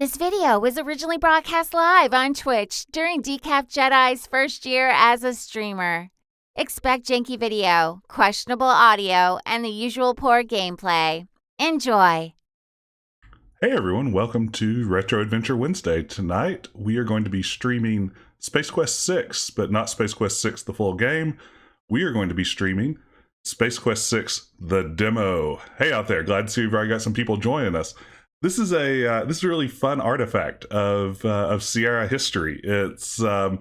This video was originally broadcast live on Twitch during Decaf Jedi's first year as a streamer. Expect janky video, questionable audio, and the usual poor gameplay. Enjoy! Hey everyone, welcome to Retro Adventure Wednesday. Tonight we are going to be streaming Space Quest 6, but not Space Quest 6 the full game. We are going to be streaming Space Quest 6 the demo. Hey out there, glad to see you've already got some people joining us. This is a really fun artifact of Sierra history. It's a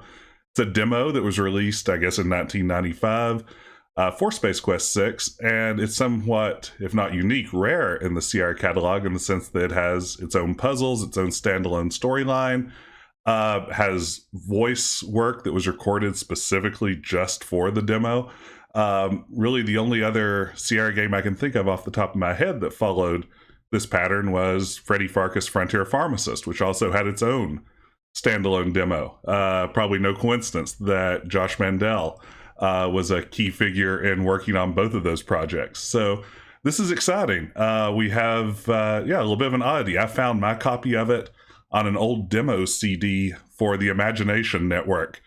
demo that was released, I guess, in 1995 for Space Quest 6, and it's somewhat, if not unique, rare in the Sierra catalog in the sense that it has its own puzzles, its own standalone storyline, has voice work that was recorded specifically just for the demo. Really, the only other Sierra game I can think of off the top of my head that followed this pattern was Freddy Farkas' Frontier Pharmacist, which also had its own standalone demo. Probably no coincidence that Josh Mandel was a key figure in working on both of those projects. So this is exciting. We have a little bit of an oddity. I found my copy of it on an old demo CD for the Imagination Network.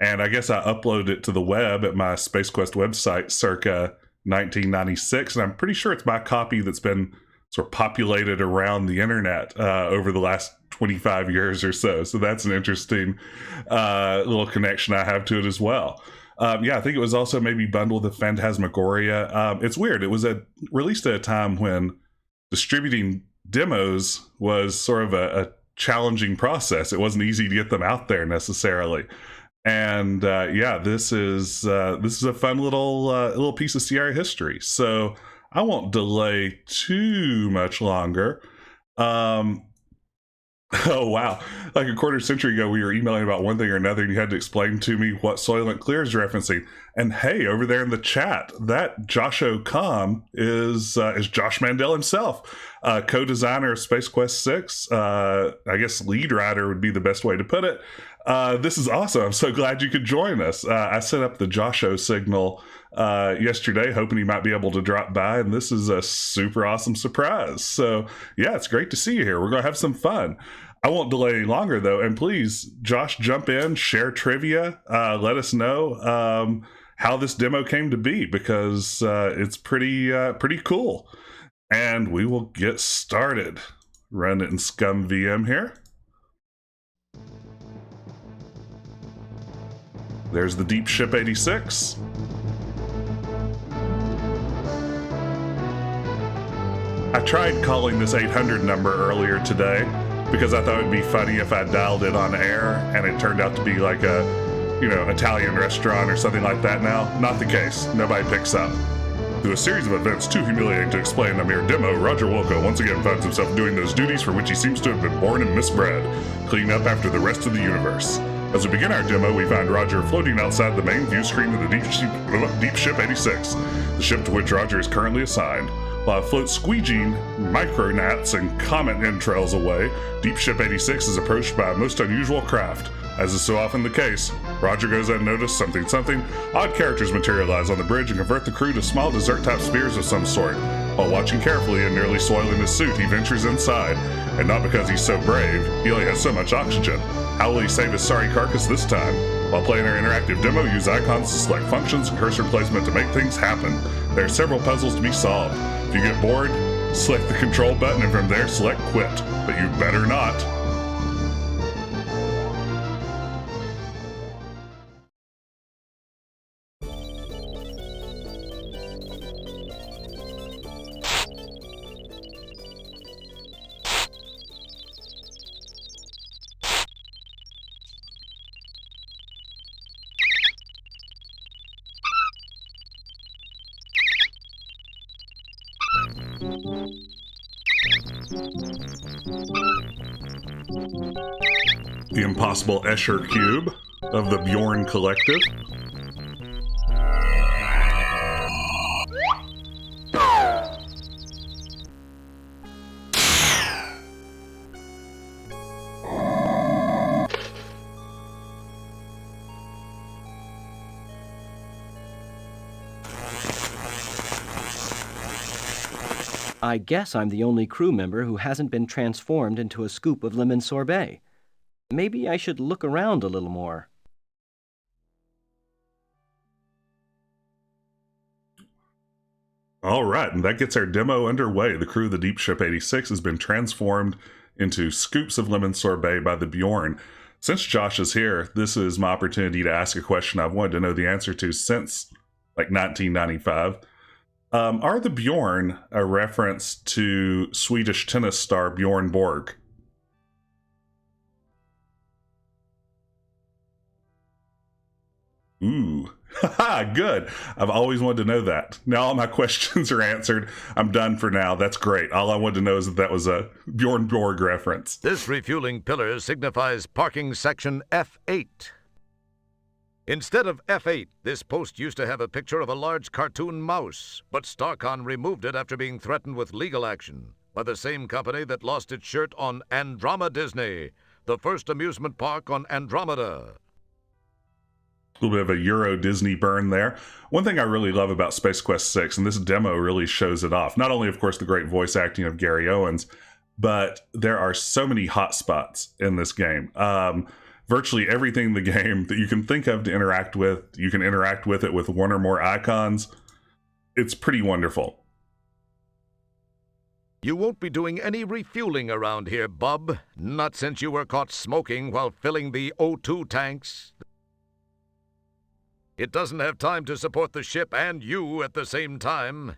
And I guess I uploaded it to the web at my Space Quest website circa 1996. And I'm pretty sure it's my copy that's been sort of populated around the internet over the last 25 years or so. So that's an interesting little connection I have to it as well. I think it was also maybe bundled with Phantasmagoria. It's weird. It was released at a time when distributing demos was sort of a challenging process. It wasn't easy to get them out there necessarily. And this is a fun little piece of Sierra history. So I won't delay too much longer. Oh, wow. Like a quarter century ago, we were emailing about one thing or another, and you had to explain to me what Soylent Clear is referencing. And hey, over there in the chat, that Josho Com is Josh Mandel himself, co-designer of Space Quest 6. I guess lead writer would be the best way to put it. This is awesome. I'm so glad you could join us. I set up the Josho signal yesterday, hoping he might be able to drop by, and this is a super awesome surprise. So yeah, it's great to see you here. We're gonna have some fun. I won't delay any longer though, and please, Josh, jump in, share trivia, let us know how this demo came to be, because it's pretty cool. And we will get started. Run it in Scum VM here. There's the DeepShip 86. I tried calling this 800 number earlier today because I thought it'd be funny if I dialed it on air and it turned out to be like a, Italian restaurant or something like that. Now, not the case. Nobody picks up. Through a series of events too humiliating to explain a mere demo, Roger Wilco once again finds himself doing those duties for which he seems to have been born and misbred, cleaning up after the rest of the universe. As we begin our demo, we find Roger floating outside the main view screen of the DeepShip 86, the ship to which Roger is currently assigned. While it floats squeegeeing micronats and comet entrails away, DeepShip 86 is approached by a most unusual craft. As is so often the case, Roger goes unnoticed, something. Odd characters materialize on the bridge and convert the crew to small dessert-type spheres of some sort. While watching carefully and nearly soiling his suit, he ventures inside. And not because he's so brave, he only has so much oxygen. How will he save his sorry carcass this time? While playing our interactive demo, use icons to select functions and cursor placement to make things happen. There are several puzzles to be solved. If you get bored, select the control button and from there select quit. But you better not. The impossible Escher Cube of the Bjorn Collective. I guess I'm the only crew member who hasn't been transformed into a scoop of lemon sorbet. Maybe I should look around a little more. All right, and that gets our demo underway. The crew of the DeepShip 86 has been transformed into scoops of lemon sorbet by the Bjorn. Since Josh is here, this is my opportunity to ask a question I've wanted to know the answer to since, 1995. Are the Bjorn a reference to Swedish tennis star Bjorn Borg? Ooh, haha, good. I've always wanted to know that. Now all my questions are answered. I'm done for now. That's great. All I wanted to know is that was a Bjorn Borg reference. This refueling pillar signifies parking section F8. Instead of F8, this post used to have a picture of a large cartoon mouse, but Starcon removed it after being threatened with legal action by the same company that lost its shirt on Andromeda Disney, the first amusement park on Andromeda. A little bit of a Euro Disney burn there. One thing I really love about Space Quest 6, and this demo really shows it off, not only, of course, the great voice acting of Gary Owens, but there are so many hotspots in this game. Virtually everything in the game that you can think of to interact with, you can interact with it with one or more icons. It's pretty wonderful. You won't be doing any refueling around here, bub. Not since you were caught smoking while filling the O2 tanks. It doesn't have time to support the ship and you at the same time.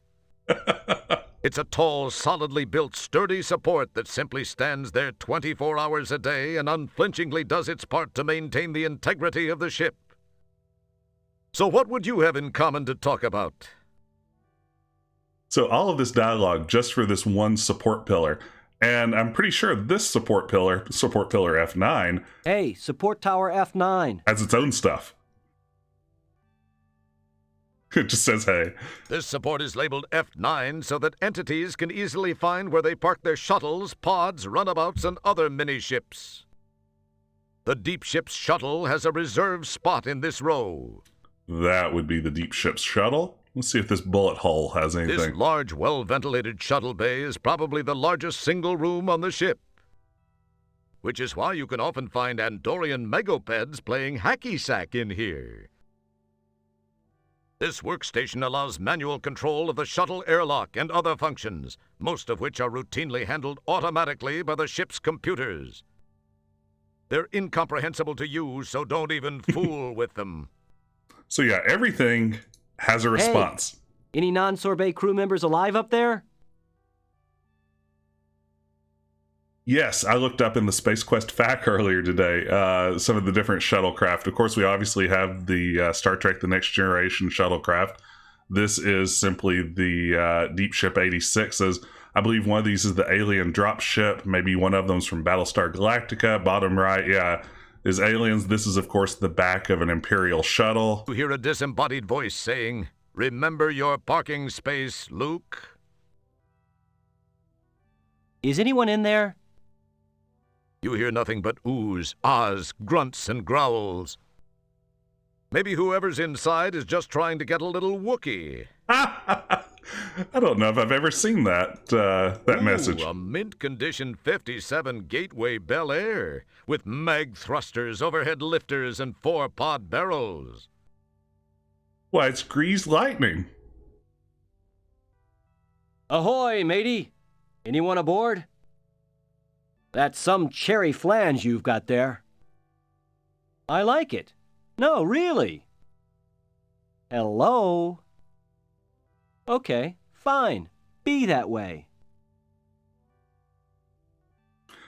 It's a tall, solidly built, sturdy support that simply stands there 24 hours a day and unflinchingly does its part to maintain the integrity of the ship. So what would you have in common to talk about? So all of this dialogue just for this one support pillar. And I'm pretty sure this support pillar F9... Hey, support tower F9. ...has its own stuff. It just says, hey. This support is labeled F9 so that entities can easily find where they park their shuttles, pods, runabouts, and other mini-ships. The DeepShip's shuttle has a reserved spot in this row. That would be the DeepShip's shuttle. Let's see if this bullet hole has anything. This large, well-ventilated shuttle bay is probably the largest single room on the ship. Which is why you can often find Andorian megopeds playing hacky-sack in here. This workstation allows manual control of the shuttle airlock and other functions, most of which are routinely handled automatically by the ship's computers. They're incomprehensible to you, so don't even fool with them. So yeah, everything has a response. Hey, any non-sorbet crew members alive up there? Yes, I looked up in the Space Quest FAQ earlier today some of the different shuttlecraft. Of course, we obviously have the Star Trek The Next Generation shuttlecraft. This is simply the DeepShip 86's. I believe one of these is the alien dropship. Maybe one of them's from Battlestar Galactica. Bottom right, yeah, is aliens. This is, of course, the back of an Imperial shuttle. You hear a disembodied voice saying, "Remember your parking space, Luke." Is anyone in there? You hear nothing but oohs, ahs, grunts, and growls. Maybe whoever's inside is just trying to get a little Wookiee. I don't know if I've ever seen that message. A mint-condition 57 Gateway Bel Air with mag thrusters, overhead lifters, and 4-pod barrels. Why, it's greased lightning. Ahoy, matey! Anyone aboard? That's some cherry flange you've got there. I like it. No, really. Hello? Okay, fine. Be that way.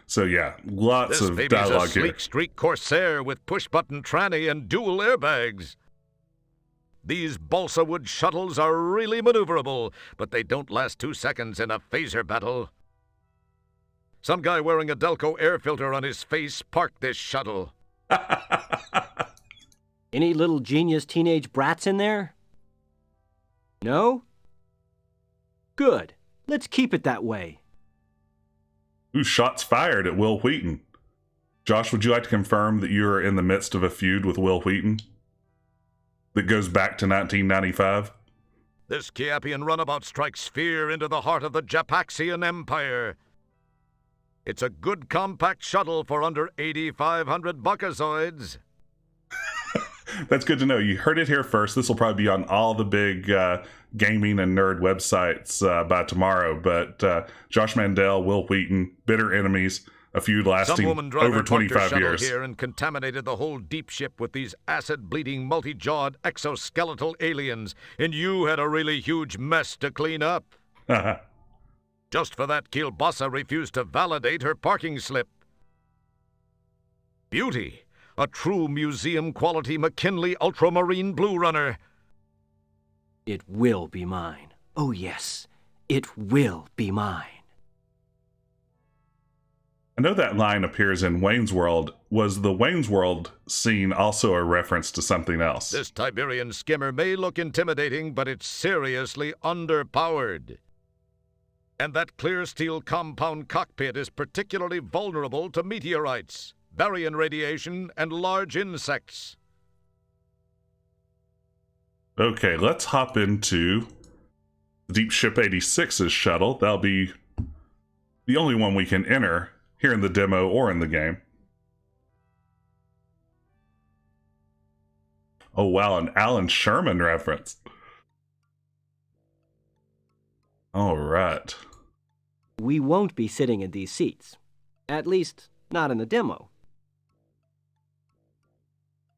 So yeah, lots This of baby's dialogue a here. sleek streak Corsair with push-button tranny and dual airbags. These balsa wood shuttles are really maneuverable, but they don't last 2 seconds in a phaser battle. Some guy wearing a Delco air filter on his face parked this shuttle. Any little genius teenage brats in there? No? Good. Let's keep it that way. Ooh, shots fired at Will Wheaton. Josh, would you like to confirm that you are in the midst of a feud with Will Wheaton that goes back to 1995? This Kiapian runabout strikes fear into the heart of the Japaxian Empire. It's a good compact shuttle for under 8,500 buckazoids. That's good to know. You heard it here first. This will probably be on all the big gaming and nerd websites by tomorrow. But Josh Mandel, Will Wheaton, bitter enemies, a feud lasting Some woman driver over 25 years. here and contaminated the whole DeepShip with these acid-bleeding, multi-jawed exoskeletal aliens, and you had a really huge mess to clean up. Just for that, Kielbasa refused to validate her parking slip. Beauty. A true museum-quality McKinley Ultramarine Blue Runner. It will be mine. Oh, yes. It will be mine. I know that line appears in Wayne's World. Was the Wayne's World scene also a reference to something else? This Tiberian skimmer may look intimidating, but it's seriously underpowered. And that clear steel compound cockpit is particularly vulnerable to meteorites, baryon radiation, and large insects. Okay, let's hop into DeepShip 86's shuttle. That'll be the only one we can enter here in the demo or in the game. Oh wow, an Alan Sherman reference. All right. We won't be sitting in these seats. At least, not in the demo.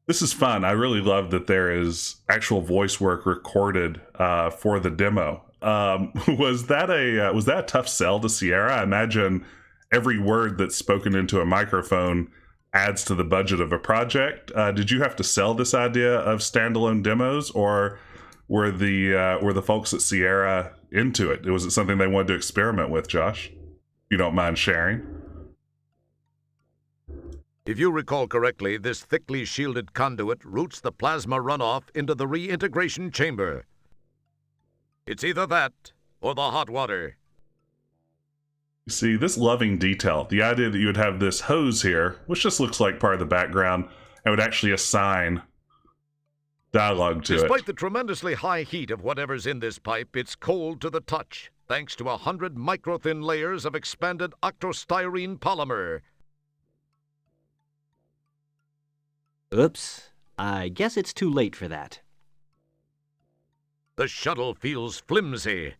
This is fun. I really love that there is actual voice work recorded for the demo. Was that a tough sell to Sierra? I imagine every word that's spoken into a microphone adds to the budget of a project. Did you have to sell this idea of standalone demos, or were the folks at Sierra into it? Was it something they wanted to experiment with, Josh? If you don't mind sharing. If you recall correctly, this thickly shielded conduit routes the plasma runoff into the reintegration chamber. It's either that or the hot water. You see, this loving detail, the idea that you would have this hose here, which just looks like part of the background, and would actually assign dialogue to it. Despite the tremendously high heat of whatever's in this pipe, it's cold to the touch, thanks to 100 micro-thin layers of expanded octostyrene polymer. Oops. I guess it's too late for that. The shuttle feels flimsy.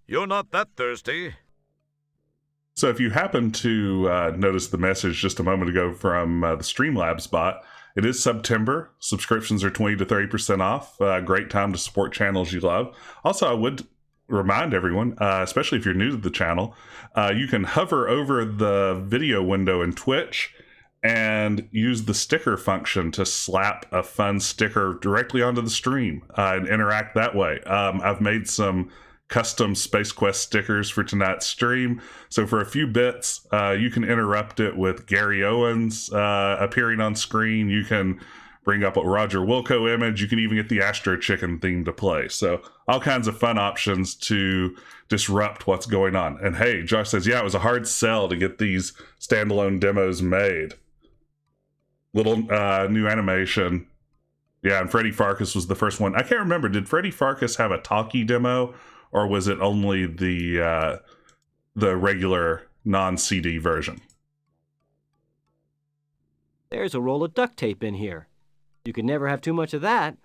You're not that thirsty. So if you happen to notice the message just a moment ago from the Streamlabs bot, it is September. Subscriptions are 20 to 30% off. Great time to support channels you love. Also, I would remind everyone, especially if you're new to the channel, you can hover over the video window in Twitch and use the sticker function to slap a fun sticker directly onto the stream and interact that way. I've made some custom Space Quest stickers for tonight's stream, so for a few bits you can interrupt it with Gary Owens appearing on screen. You can bring up a Roger Wilco image. You can even get the Astro Chicken theme to play. So all kinds of fun options to disrupt what's going on. And hey, Josh says, yeah, it was a hard sell to get these standalone demos made. Little new animation. Yeah, and Freddie Farkas was the first one. I can't remember, did Freddie Farkas have a talkie demo, or was it only the regular non-CD version? There's a roll of duct tape in here. You can never have too much of that.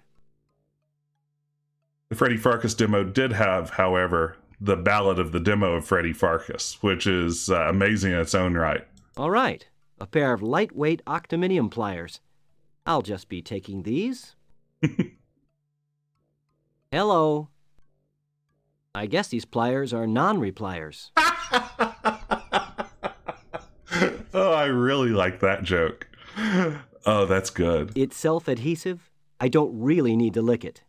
The Freddie Farkas demo did have, however, the Ballad of the Demo of Freddie Farkas, which is amazing in its own right. All right. A pair of lightweight octaminium pliers. I'll just be taking these. Hello. I guess these pliers are non-repliers. Oh, I really like that joke. Oh, that's good. It's self-adhesive. I don't really need to lick it.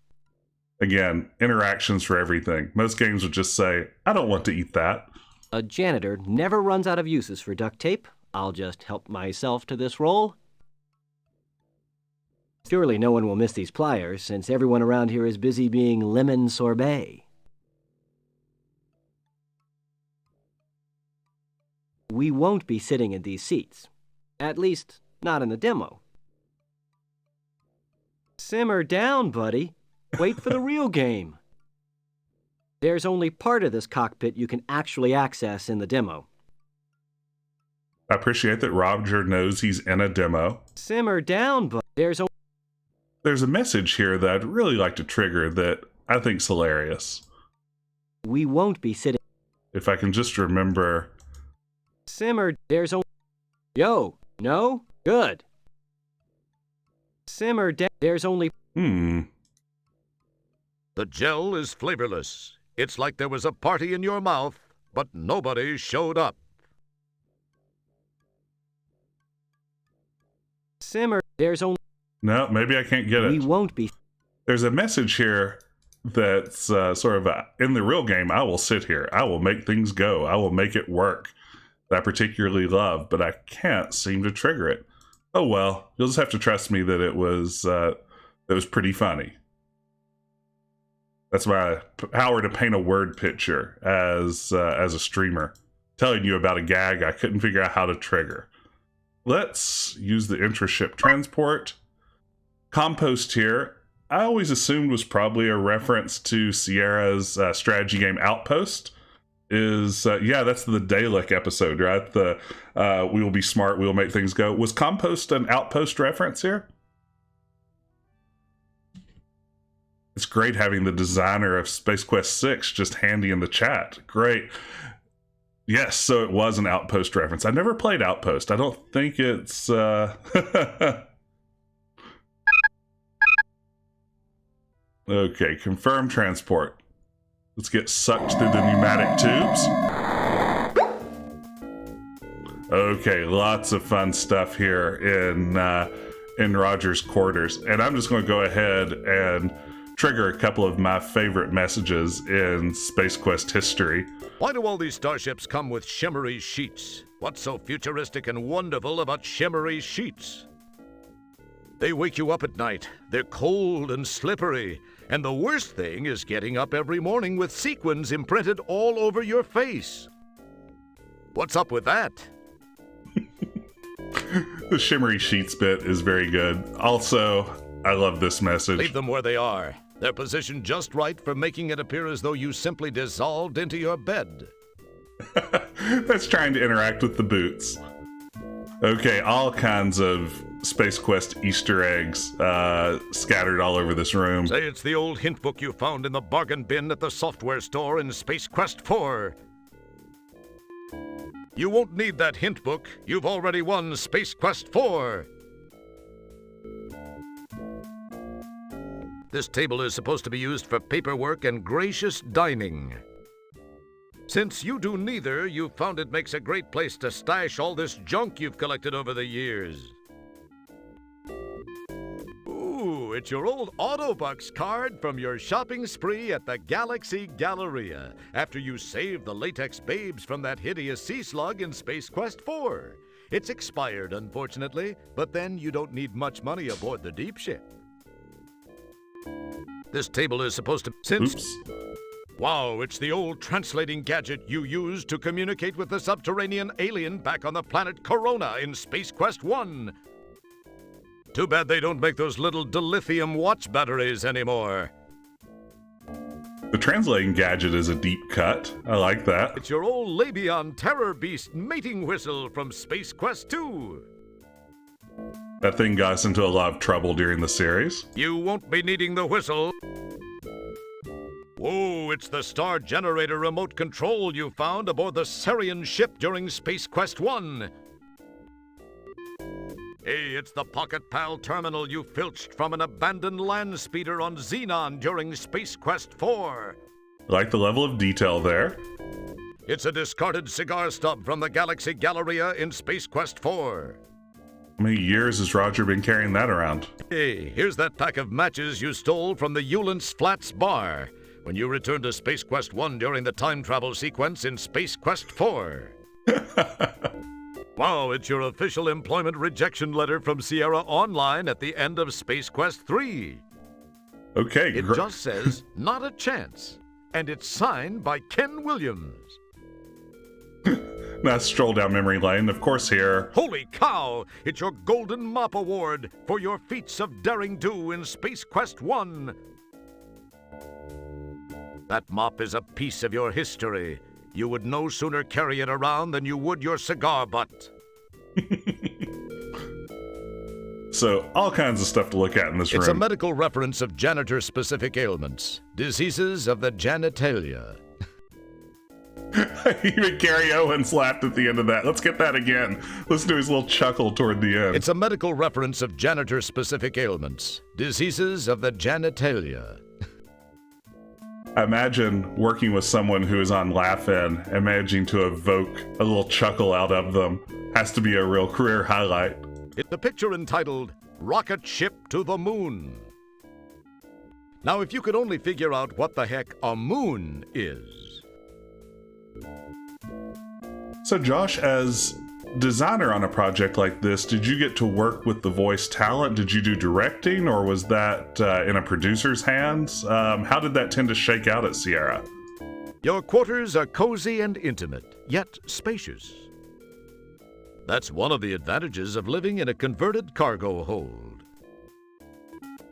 Again, interactions for everything. Most games would just say, I don't want to eat that. A janitor never runs out of uses for duct tape. I'll just help myself to this roll. Surely no one will miss these pliers, since everyone around here is busy being lemon sorbet. We won't be sitting in these seats. At least, not in the demo. Simmer down, buddy. Wait for the real game. There's only part of this cockpit you can actually access in the demo. I appreciate that Roger knows he's in a demo. Simmer down, but there's a message here that I'd really like to trigger that I think's hilarious. We won't be sitting. If I can just remember. Simmer, there's only. Yo, no? Good. Simmer down, there's only. The gel is flavorless. It's like there was a party in your mouth, but nobody showed up. Simmer, there's only. No, maybe I can't get it. We won't be. There's a message here that's sort of in the real game, I will sit here. I will make things go. I will make it work. That I particularly love, but I can't seem to trigger it. Oh well, you'll just have to trust me that it was pretty funny. That's my power to paint a word picture as a streamer, telling you about a gag I couldn't figure out how to trigger. Let's use the intra-ship transport. Compost here, I always assumed was probably a reference to Sierra's strategy game Outpost. That's the Dalek episode, right? The we will be smart, we will make things go. Was Compost an Outpost reference here? It's great having the designer of Space Quest 6 just handy in the chat. Great. Yes, so it was an Outpost reference. I never played Outpost. I don't think it's... Okay, confirm transport. Let's get sucked through the pneumatic tubes. Okay, lots of fun stuff here in Roger's quarters. And I'm just going to go ahead and trigger a couple of my favorite messages in Space Quest history. Why do all these starships come with shimmery sheets? What's so futuristic and wonderful about shimmery sheets? They wake you up at night. They're cold and slippery. And the worst thing is getting up every morning with sequins imprinted all over your face. What's up with that? The shimmery sheets bit is very good. Also, I love this message. Leave them where they are. They're positioned just right for making it appear as though you simply dissolved into your bed. That's trying to interact with the boots. Okay, all kinds of Space Quest Easter eggs scattered all over this room. Say it's the old hint book you found in the bargain bin at the software store in Space Quest 4. You won't need that hint book. You've already won Space Quest 4. This table is supposed to be used for paperwork and gracious dining. Since you do neither, you found it makes a great place to stash all this junk you've collected over the years. Ooh, it's your old Autobucks card from your shopping spree at the Galaxy Galleria after you saved the latex babes from that hideous sea slug in Space Quest 4. It's expired, unfortunately, but then you don't need much money aboard the DeepShip. This table is supposed to... Oops. Wow, it's the old translating gadget you used to communicate with the subterranean alien back on the planet Corona in Space Quest 1. Too bad they don't make those little dilithium watch batteries anymore. The translating gadget is a deep cut. I like that. It's your old Labion Terror Beast mating whistle from Space Quest 2. That thing got us into a lot of trouble during the series. You won't be needing the whistle. Whoa, it's the star generator remote control you found aboard the Sarian ship during Space Quest 1. Hey, it's the Pocket Pal terminal you filched from an abandoned land speeder on Xenon during Space Quest 4. I like the level of detail there. It's a discarded cigar stub from the Galaxy Galleria in Space Quest 4. How many years has Roger been carrying that around? Hey, here's that pack of matches you stole from the Eulance Flats bar when you returned to Space Quest 1 during the time travel sequence in Space Quest 4. Wow, it's your official employment rejection letter from Sierra Online at the end of Space Quest 3. Okay, It just says, not a chance. And it's signed by Ken Williams. Nice stroll down memory lane. Of course, here. Holy cow! It's your Golden Mop Award for your feats of daring do in Space Quest 1. That mop is a piece of your history. You would no sooner carry it around than you would your cigar butt. So, all kinds of stuff to look at in this room. It's a medical reference of janitor-specific ailments, diseases of the genitalia. Even Gary Owens laughed at the end of that. Let's get that again. Listen to his little chuckle toward the end. It's a medical reference of janitor-specific ailments, diseases of the genitalia. I imagine working with someone who is on Laugh-In and managing to evoke a little chuckle out of them has to be a real career highlight. It's a picture entitled Rocket Ship to the Moon. Now, if you could only figure out what the heck a moon is. So Josh, as designer on a project like this, did you get to work with the voice talent? Did you do directing, or was that in a producer's hands? How did that tend to shake out at Sierra? Your quarters are cozy and intimate, yet spacious. That's one of the advantages of living in a converted cargo hold.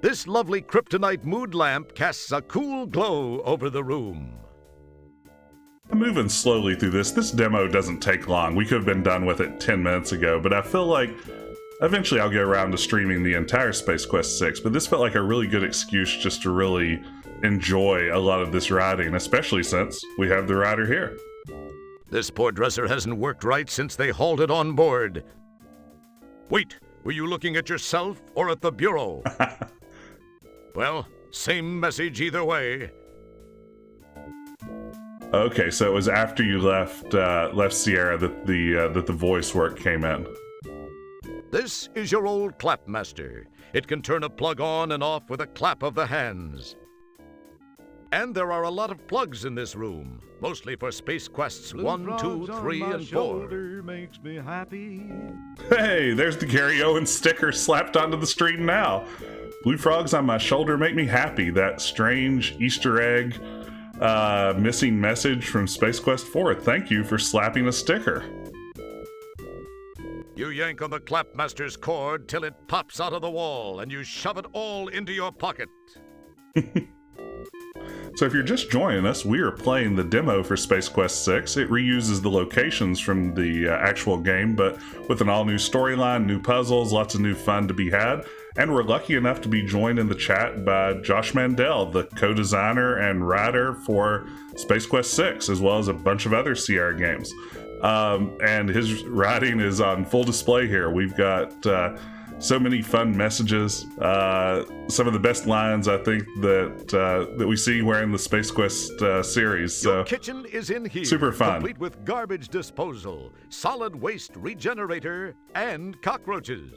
This lovely kryptonite mood lamp casts a cool glow over the room. I'm moving slowly through this. This demo doesn't take long. We could have been done with it 10 minutes ago, but I feel like eventually I'll get around to streaming the entire Space Quest 6, but this felt like a really good excuse just to really enjoy a lot of this riding, especially since we have the rider here. This poor dresser hasn't worked right since they hauled it on board. Wait, were you looking at yourself or at the bureau? Well, same message either way. Okay, so it was after you left Sierra that the voice work came in. This is your old clapmaster. It can turn a plug on and off with a clap of the hands. And there are a lot of plugs in this room, mostly for Space Quests 1, 2, 3, and 4. Makes me happy. Hey, there's the Gary Owens sticker slapped onto the screen now. Blue frogs on my shoulder make me happy. That strange Easter egg missing message from Space Quest 4. Thank you for slapping a sticker. You yank on the clapmaster's cord till it pops out of the wall, and you shove it all into your pocket. So if you're just joining us, we are playing the demo for Space Quest 6. It reuses the locations from the actual game, but with an all-new storyline, new puzzles, lots of new fun to be had. And we're lucky enough to be joined in the chat by Josh Mandel, the co-designer and writer for Space Quest 6, as well as a bunch of other Sierra games. And his writing is on full display here. We've got so many fun messages. Some of the best lines, I think, that we see wearing the Space Quest series. So your kitchen is in here, super fun, complete with garbage disposal, solid waste regenerator, and cockroaches.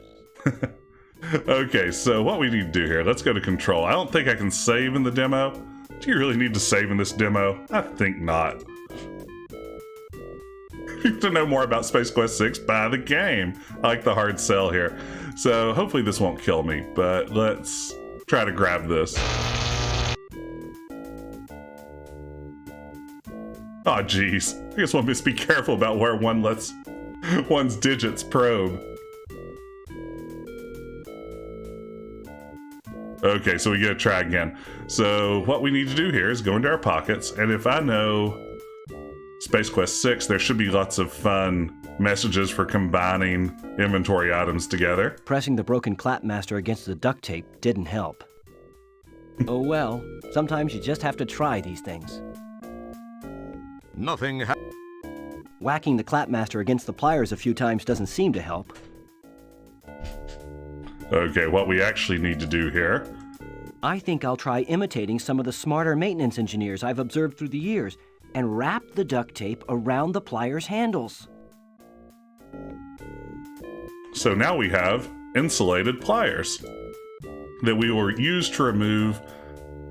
Okay, so what we need to do here, let's go to control. I don't think I can save in the demo. Do you really need to save in this demo? I think not. To know more about Space Quest 6, buy the game. I like the hard sell here. So hopefully this won't kill me, but let's try to grab this. Oh geez, I guess one must be careful about where one lets one's digits probe. Okay, so we gotta try again. So what we need to do here is go into our pockets, and if I know Space Quest 6, there should be lots of fun messages for combining inventory items together. Pressing the broken clapmaster against the duct tape didn't help. Oh well, sometimes you just have to try these things. Nothing Whacking the clapmaster against the pliers a few times doesn't seem to help. Okay, what we actually need to do here. I think I'll try imitating some of the smarter maintenance engineers I've observed through the years and wrap the duct tape around the pliers' handles. So now we have insulated pliers that we will use to remove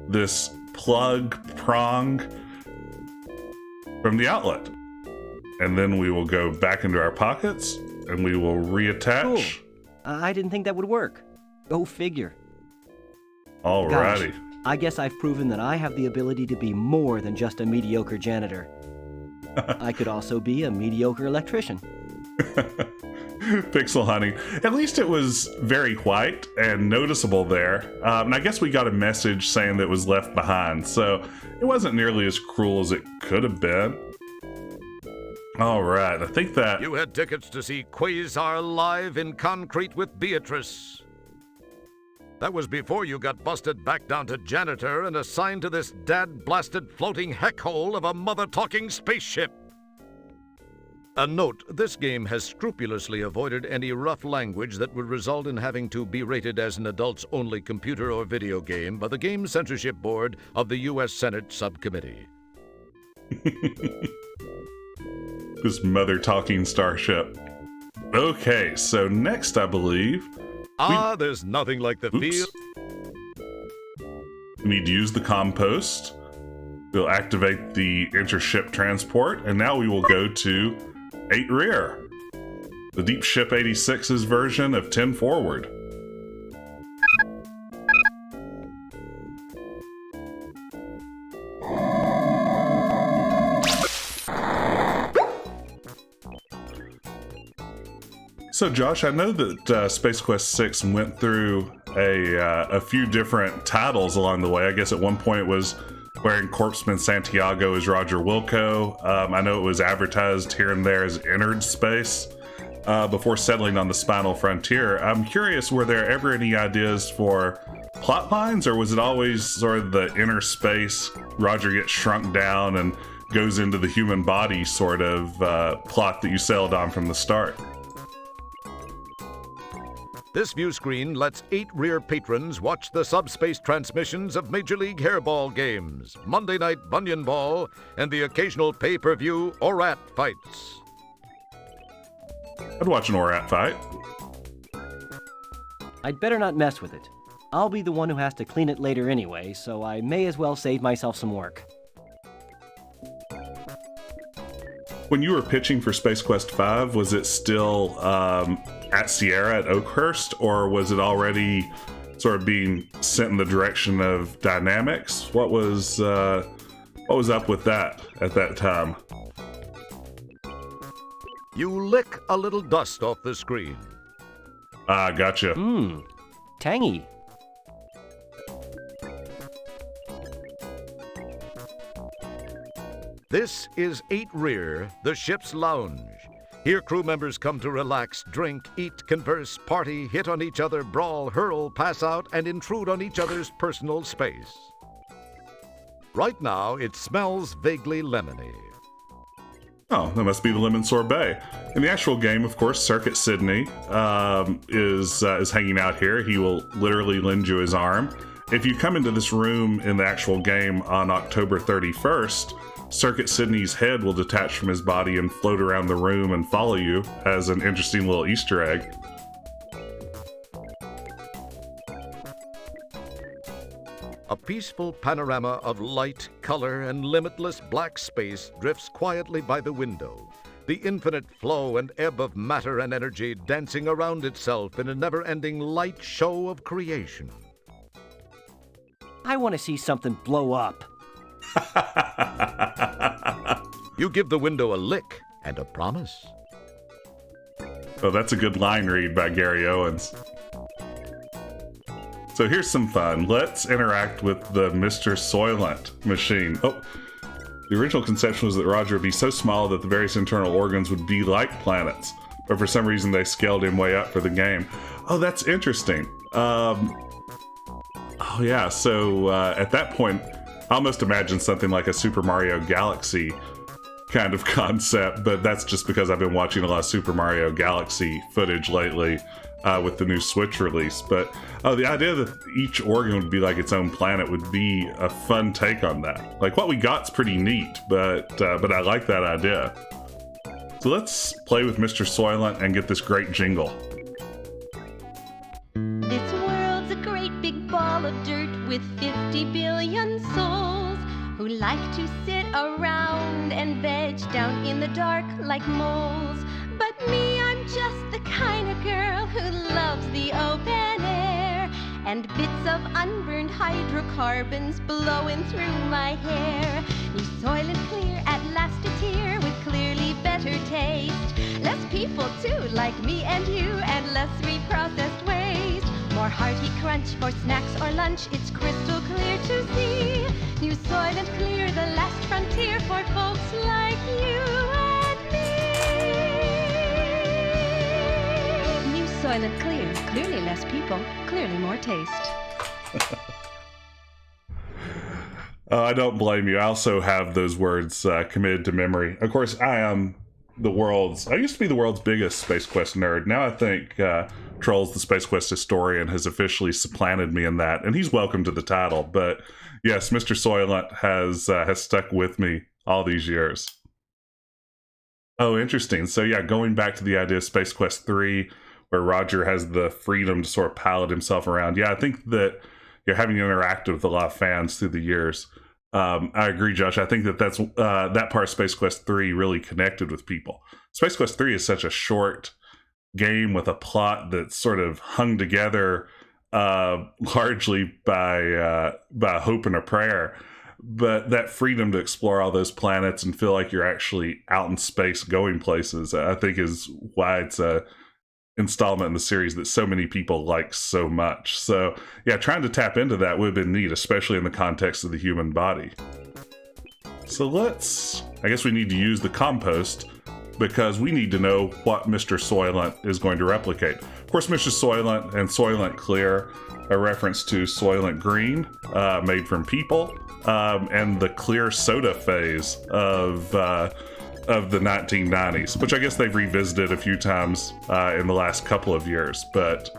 this plug prong from the outlet. And then we will go back into our pockets and we will reattach. Cool. I didn't think that would work. Go figure. Alrighty. Gosh, I guess I've proven that I have the ability to be more than just a mediocre janitor. I could also be a mediocre electrician. Pixel hunting. At least it was very white and noticeable there. And I guess we got a message saying that it was left behind, so it wasn't nearly as cruel as it could have been. All right, I think that... You had tickets to see Quasar live in concrete with Beatrice. That was before you got busted back down to janitor and assigned to this dad-blasted floating heck hole of a mother-talking spaceship. A note, this game has scrupulously avoided any rough language that would result in having to be rated as an adults-only computer or video game by the Game Censorship Board of the U.S. Senate Subcommittee. This mother-talking starship. Okay, so next, I believe... There's nothing like the feel... We need to use the compost. We'll activate the intership transport, and now we will go to 8 rear, the DeepShip 86's version of 10 forward. So, Josh, I know that Space Quest 6 went through a few different titles along the way. I guess at one point it was wearing Corpseman Santiago as Roger Wilco. I know it was advertised here and there as Entered Space before settling on the Spinal Frontier. I'm curious, were there ever any ideas for plot lines, or was it always sort of the inner space, Roger gets shrunk down and goes into the human body sort of plot that you sailed on from the start? This view screen lets 8 rear patrons watch the subspace transmissions of Major League Hairball games, Monday Night Bunyan Ball, and the occasional pay-per-view Orat fights. I'd watch an Orat fight. I'd better not mess with it. I'll be the one who has to clean it later anyway, so I may as well save myself some work. When you were pitching for Space Quest 5, was it still at Sierra at Oakhurst, or was it already sort of being sent in the direction of Dynamics? What was up with that at that time? You lick a little dust off the screen. Ah, gotcha. Tangy. This is 8 Rear, the ship's lounge. Here crew members come to relax, drink, eat, converse, party, hit on each other, brawl, hurl, pass out, and intrude on each other's personal space. Right now, it smells vaguely lemony. Oh, that must be the lemon sorbet. In the actual game, of course, Circuit Sydney is hanging out here. He will literally lend you his arm. If you come into this room in the actual game on October 31st, Circuit Sydney's head will detach from his body and float around the room and follow you as an interesting little Easter egg. A peaceful panorama of light, color, and limitless black space drifts quietly by the window, the infinite flow and ebb of matter and energy dancing around itself in a never-ending light show of creation. I want to see something blow up. You give the window a lick and a promise. Oh, that's a good line read by Gary Owens. So here's some fun. Let's interact with the Mr. Soylent machine. Oh, the original conception was that Roger would be so small that the various internal organs would be like planets, but for some reason they scaled him way up for the game. Oh, that's interesting. Oh yeah, so at that point, I almost imagined something like a Super Mario Galaxy kind of concept, but that's just because I've been watching a lot of Super Mario Galaxy footage lately with the new Switch release. But the idea that each organ would be like its own planet would be a fun take on that. Like, what we got's pretty neat, but I like that idea. So let's play with Mr. Soylent and get this great jingle. This world's a great big ball of dirt with 50 billion souls who like to sit around and veg down in the dark like moles. But me, I'm just the kind of girl who loves the open air and bits of unburned hydrocarbons blowing through my hair. You Soylent Clear at last it's here with better taste. Less people too, like me and you, and less reprocessed waste. More hearty crunch for snacks or lunch, it's crystal clear to see. New Soylent Clear, the last frontier for folks like you and me. New Soylent Clear, clearly less people, clearly more taste. I don't blame you. I also have those words committed to memory. Of course, I used to be the world's biggest Space Quest nerd. Now I think Trolls, the Space Quest historian, has officially supplanted me in that, and he's welcome to the title. But yes, Mr. Soylent has stuck with me all these years. Oh, interesting. So yeah, going back to the idea of Space Quest 3, where Roger has the freedom to sort of pilot himself around. Yeah, I think that you're having interacted with a lot of fans through the years. I agree, Josh. I think that's that part of Space Quest 3 really connected with people. Space Quest 3 is such a short game with a plot that's sort of hung together largely by hope and a prayer. But that freedom to explore all those planets and feel like you're actually out in space going places, I think is why it's a installment in the series that so many people like so much. So yeah, trying to tap into that would have been neat, especially in the context of the human body. So I guess we need to use the compost because we need to know what Mr. Soylent is going to replicate. Of course, Mr. Soylent and Soylent Clear, a reference to Soylent Green, made from people, and the clear soda phase of the 1990s, which I guess they've revisited a few times in the last couple of years, but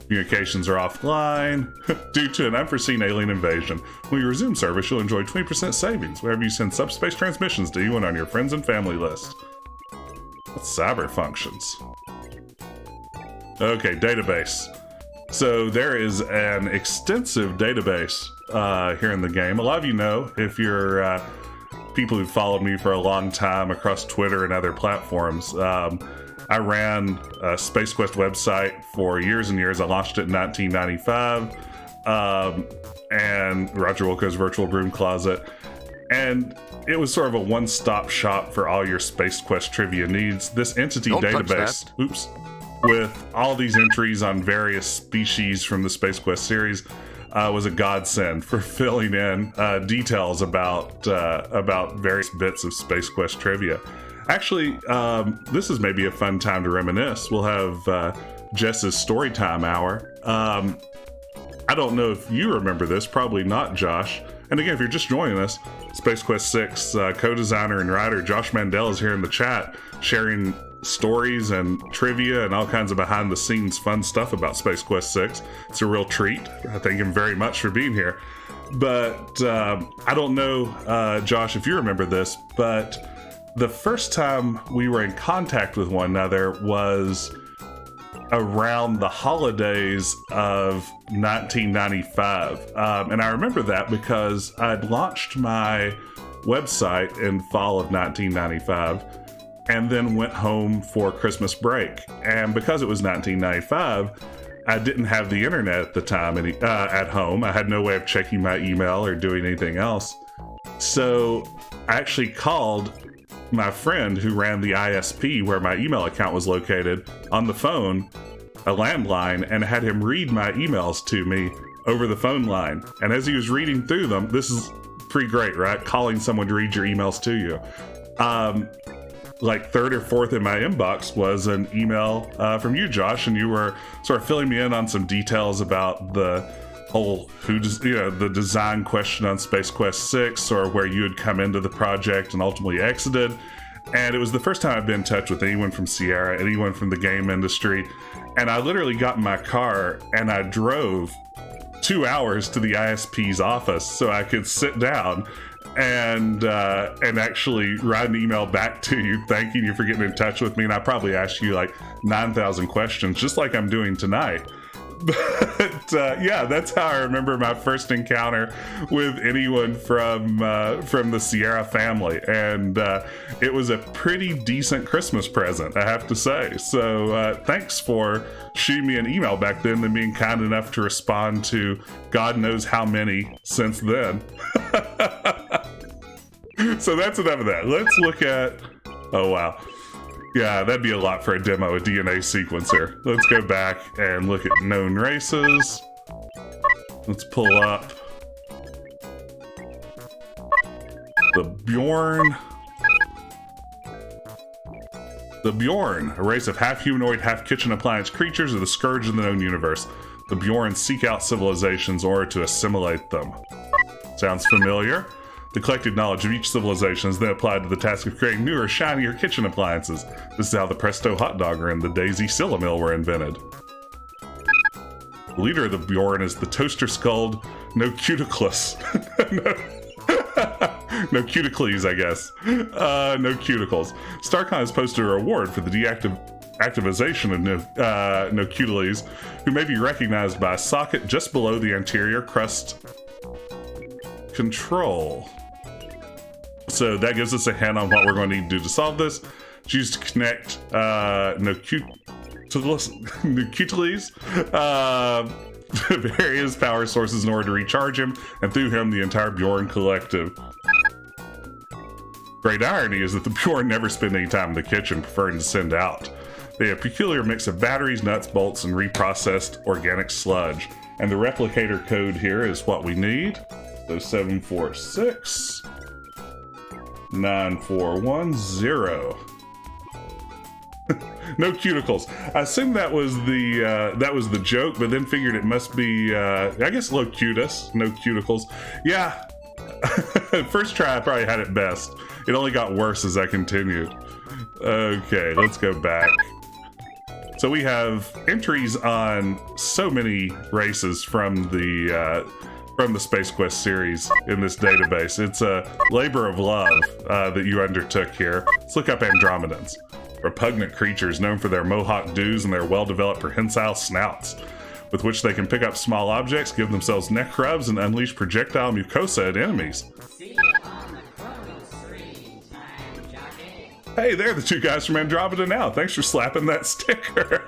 communications are offline due to an unforeseen alien invasion. When you resume service, you'll enjoy 20% savings wherever you send subspace transmissions to you and on your friends and family list. What's cyber functions? Okay, database. So there is an extensive database here in the game. A lot of you know, if you're people who've followed me for a long time across Twitter and other platforms, I ran a Space Quest website for years and years. I launched it in 1995, and Roger Wilco's Virtual Broom Closet. And it was sort of a one-stop shop for all your Space Quest trivia needs. This entity database, with all these entries on various species from the Space Quest series, was a godsend for filling in details about various bits of Space Quest trivia. Actually, this is maybe a fun time to reminisce. We'll have Jess's Storytime Hour. I don't know if you remember this, probably not, Josh. And again, if you're just joining us, Space Quest 6 co-designer and writer Josh Mandel is here in the chat, sharing stories and trivia and all kinds of behind-the-scenes fun stuff about Space Quest 6. It's a real treat. I thank him very much for being here. But I don't know, Josh, if you remember this, but the first time we were in contact with one another was around the holidays of 1995. And I remember that because I'd launched my website in fall of 1995 and then went home for Christmas break. And because it was 1995, I didn't have the internet at the time at home. I had no way of checking my email or doing anything else. So I actually called my friend who ran the ISP where my email account was located on the phone, a landline, and had him read my emails to me over the phone line. And as he was reading through them, this is pretty great, right? Calling someone to read your emails to you. Like third or fourth in my inbox was an email from you, Josh, and you were sort of filling me in on some details about the whole the design question on Space Quest 6, or where you had come into the project and ultimately exited. And it was the first time I've been in touch with anyone from Sierra, anyone from the game industry. And I literally got in my car and I drove 2 hours to the ISP's office so I could sit down and actually write an email back to you thanking you for getting in touch with me. And I probably asked you like 9,000 questions, just like I'm doing tonight. But yeah, that's how I remember my first encounter with anyone from the Sierra family, and it was a pretty decent Christmas present, I have to say. So thanks for shooting me an email back then and being kind enough to respond to God knows how many since then. So that's enough of that. Let's look at Oh, wow. Yeah, that'd be a lot for a demo, a DNA sequencer. Let's go back and look at known races. Let's pull up the Bjorn. The Bjorn, a race of half-humanoid, half-kitchen appliance creatures, are the scourge of the known universe. The Bjorn seek out civilizations in order to assimilate them. Sounds familiar? The collected knowledge of each civilization is then applied to the task of creating newer, shinier kitchen appliances. This is how the Presto hot dogger and the Daisy Sillamil were invented. The leader of the Bjorn is the toaster-skulled No-Cuticlus. No cuticles, I guess. No cuticles. StarCon has posted a reward for the deactivation of no cuticles, who may be recognized by a socket just below the anterior crust control. So that gives us a hint on what we're going to need to do to solve this. Choose to connect no cuticles various power sources in order to recharge him, and through him the entire Bjorn collective. Great irony is that the Bjorn never spend any time in the kitchen, preferring to send out. They have a peculiar mix of batteries, nuts, bolts, and reprocessed organic sludge. And the replicator code here is what we need. So 746 9410. No cuticles. I assumed that was the joke, but then figured it must be I guess locutus, no cuticles. Yeah. First try I probably had it best. It only got worse as I continued. Okay, let's go back. So we have entries on so many races from the Space Quest series in this database. It's a labor of love that you undertook here. Let's look up Andromedans. Repugnant creatures known for their mohawk dews and their well-developed prehensile snouts, with which they can pick up small objects, give themselves neck rubs, and unleash projectile mucosa at enemies. Hey, they're the two guys from Andromeda now. Thanks for slapping that sticker.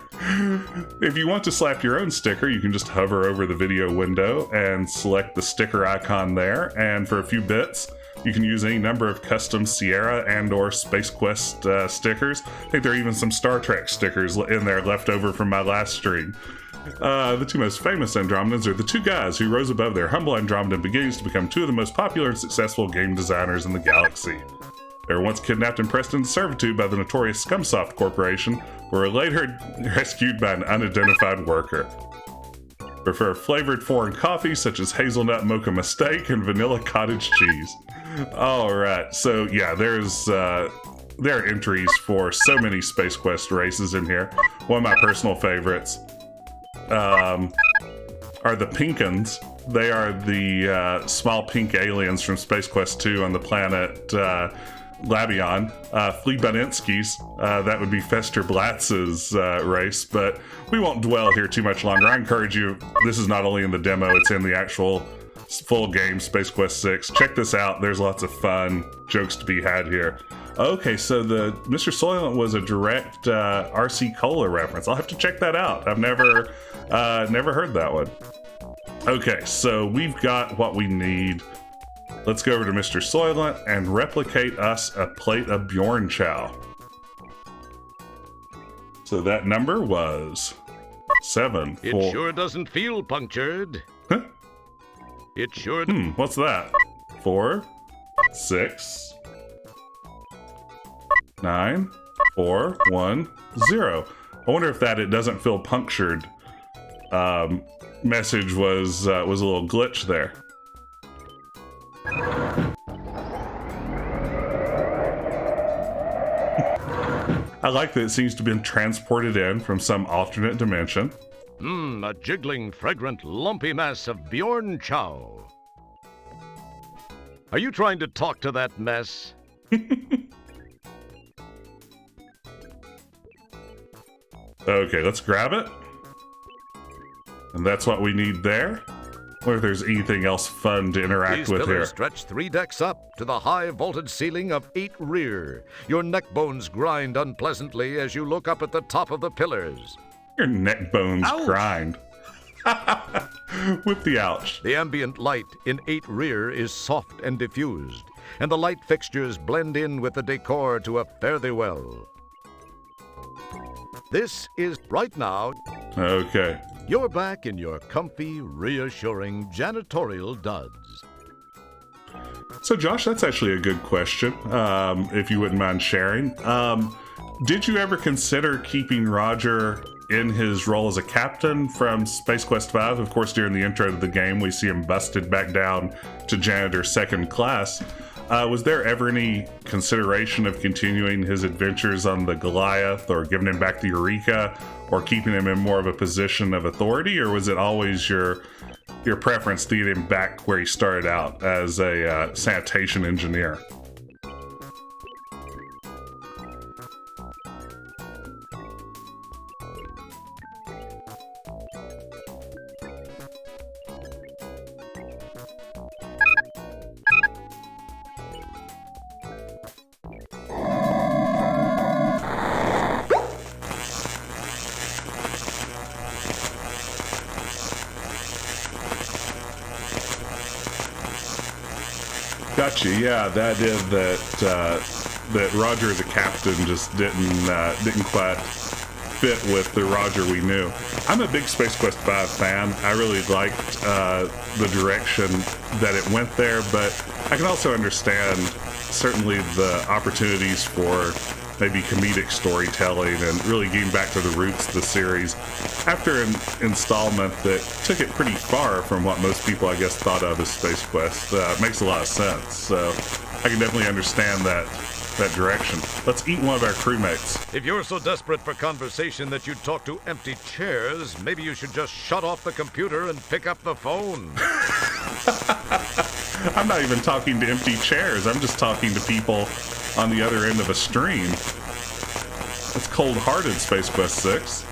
If you want to slap your own sticker, you can just hover over the video window and select the sticker icon there. And for a few bits, you can use any number of custom Sierra and or Space Quest stickers. I think there are even some Star Trek stickers in there left over from my last stream. The two most famous Andromedans are the two guys who rose above their humble Andromedan beginnings to become two of the most popular and successful game designers in the galaxy. They were once kidnapped and pressed into servitude by the notorious Scumsoft Corporation, but were later rescued by an unidentified worker. Prefer flavored foreign coffee such as hazelnut mocha mistake and vanilla cottage cheese. Alright, so yeah, there are entries for so many Space Quest races in here. One of my personal favorites are the Pinkins. They are the small pink aliens from Space Quest 2 on the planet Labion. Fleabaninsky's, that would be Fester Blatz's race, but we won't dwell here too much longer. I encourage you, this is not only in the demo, it's in the actual full game, Space Quest 6. Check this out, there's lots of fun jokes to be had here. Okay, so the Mr. Soylent was a direct RC Cola reference. I'll have to check that out. I've never heard that one. Okay, so we've got what we need. Let's go over to Mr. Soylent and replicate us a plate of Bjorn Chow. So that number was 7. It sure doesn't feel punctured. Huh? It sure. What's that? 4, 6, 9, 4, 1, 0. I wonder if that "it doesn't feel punctured" message was a little glitch there. I like that it seems to have been transported in from some alternate dimension. A jiggling, fragrant, lumpy mass of Bjorn Chow. Are you trying to talk to that mess? Okay, let's grab it. And that's what we need there. I wonder if there's anything else fun to interact with here. These pillars stretch 3 decks up to the high vaulted ceiling of 8 rear. Your neck bones grind unpleasantly as you look up at the top of the pillars. Your neck bones Ouch. grind. With the ouch. The ambient light in 8 rear is soft and diffused. and the light fixtures blend in with the decor to a fare-thee-well. This is Right Now. Okay. You're back in your comfy, reassuring janitorial duds. So, Josh, that's actually a good question, if you wouldn't mind sharing. Did you ever consider keeping Roger in his role as a captain from Space Quest V? Of course, during the intro to the game, we see him busted back down to janitor second class. Was there ever any consideration of continuing his adventures on the Goliath, or giving him back to Eureka, or keeping him in more of a position of authority, or was it always your preference to get him back where he started out as a sanitation engineer? Gotcha. Yeah, that is that Roger as a captain just didn't quite fit with the Roger we knew. I'm a big Space Quest V fan. I really liked the direction that it went there, but I can also understand certainly the opportunities for maybe comedic storytelling and really getting back to the roots of the series after an installment that took it pretty far from what most people, I guess, thought of as Space Quest. Makes a lot of sense. So I can definitely understand that direction. Let's eat one of our crewmates. If you're so desperate for conversation that you'd talk to empty chairs, maybe you should just shut off the computer and pick up the phone. I'm not even talking to empty chairs. I'm just talking to people on the other end of a stream. That's cold-hearted, Space Quest 6.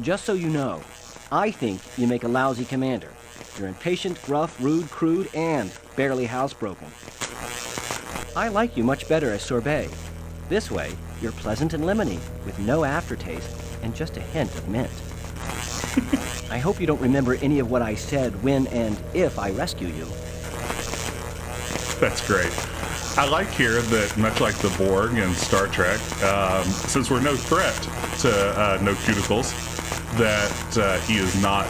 Just so you know, I think you make a lousy commander. You're impatient, gruff, rude, crude, and barely housebroken. I like you much better as sorbet. This way, you're pleasant and lemony, with no aftertaste and just a hint of mint. I hope you don't remember any of what I said when and if I rescue you. That's great. I like here that, much like the Borg in Star Trek, since we're no threat to no cuticles, that he is not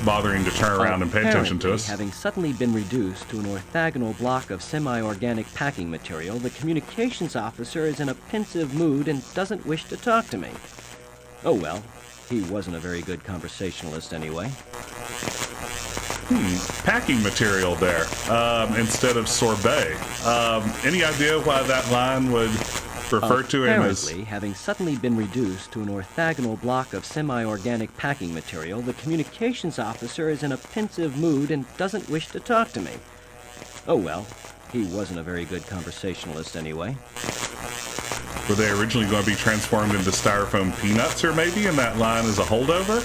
bothering to turn around and pay attention to us. Having suddenly been reduced to an orthogonal block of semi-organic packing material, the communications officer is in a pensive mood and doesn't wish to talk to me. Oh well, he wasn't a very good conversationalist anyway. Packing material there, instead of sorbet. Any idea why that line would refer to him as... Apparently, having suddenly been reduced to an orthogonal block of semi-organic packing material, the communications officer is in a pensive mood and doesn't wish to talk to me. Oh well, he wasn't a very good conversationalist anyway. Were they originally going to be transformed into styrofoam peanuts, or maybe, and that line is a holdover?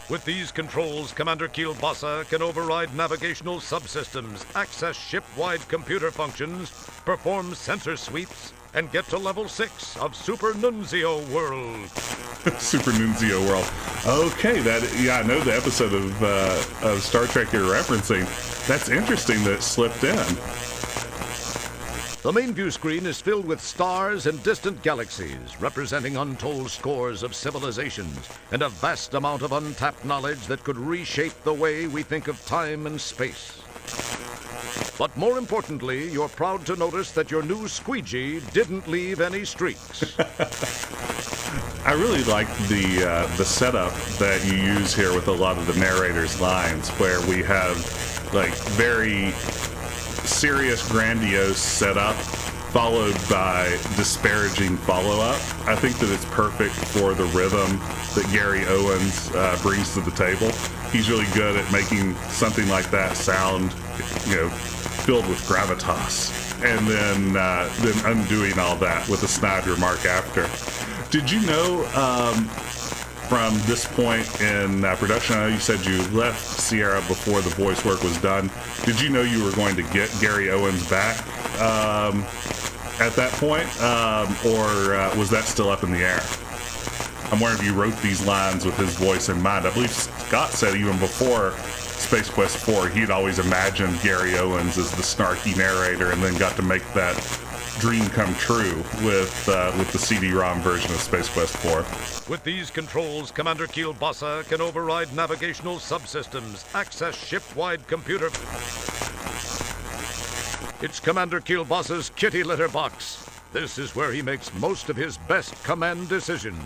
With these controls, Commander Kielbasa can override navigational subsystems, access ship-wide computer functions, perform sensor sweeps, and get to level 6 of Super Nunzio World. Super Nunzio World. Okay, I know the episode of Star Trek you're referencing. That's interesting that it slipped in. The main view screen is filled with stars and distant galaxies, representing untold scores of civilizations and a vast amount of untapped knowledge that could reshape the way we think of time and space. But more importantly, you're proud to notice that your new squeegee didn't leave any streaks. I really like the setup that you use here with a lot of the narrator's lines, where we have like very serious, grandiose setup followed by disparaging follow-up. I think that it's perfect for the rhythm that Gary Owens brings to the table. He's really good at making something like that sound, filled with gravitas, and then undoing all that with a snide remark after. Did you know from this point in production, I know you said you left Sierra before the voice work was done. Did you know you were going to get Gary Owens back at that point, or was that still up in the air? I'm wondering if you wrote these lines with his voice in mind. I believe Scott said even before Space Quest 4, he'd always imagined Gary Owens as the snarky narrator, and then got to make that dream come true with the CD-ROM version of Space Quest 4. With these controls, Commander Kielbasa can override navigational subsystems, access ship-wide computer. It's Commander Kielbasa's kitty litter box. This is where he makes most of his best command decisions.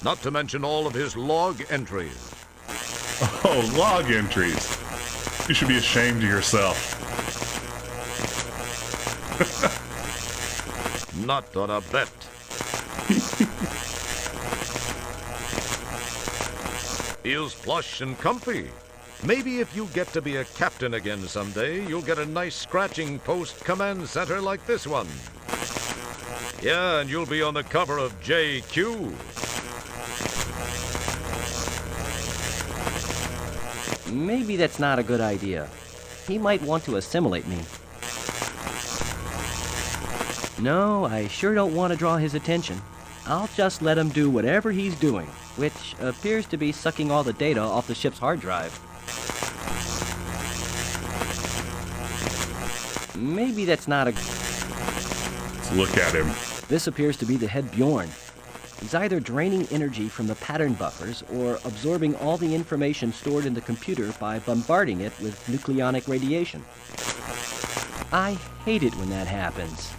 Not to mention all of his log entries. Oh, log entries. You should be ashamed of yourself. Not on a bet. Feels plush and comfy. Maybe if you get to be a captain again someday, you'll get a nice scratching post command center like this one. Yeah, and you'll be on the cover of JQ. Maybe that's not a good idea. He might want to assimilate me. No, I sure don't want to draw his attention. I'll just let him do whatever he's doing, which appears to be sucking all the data off the ship's hard drive. Maybe that's not a... Let's look at him. This appears to be the head Bjorn. He's either draining energy from the pattern buffers or absorbing all the information stored in the computer by bombarding it with nucleonic radiation. I hate it when that happens.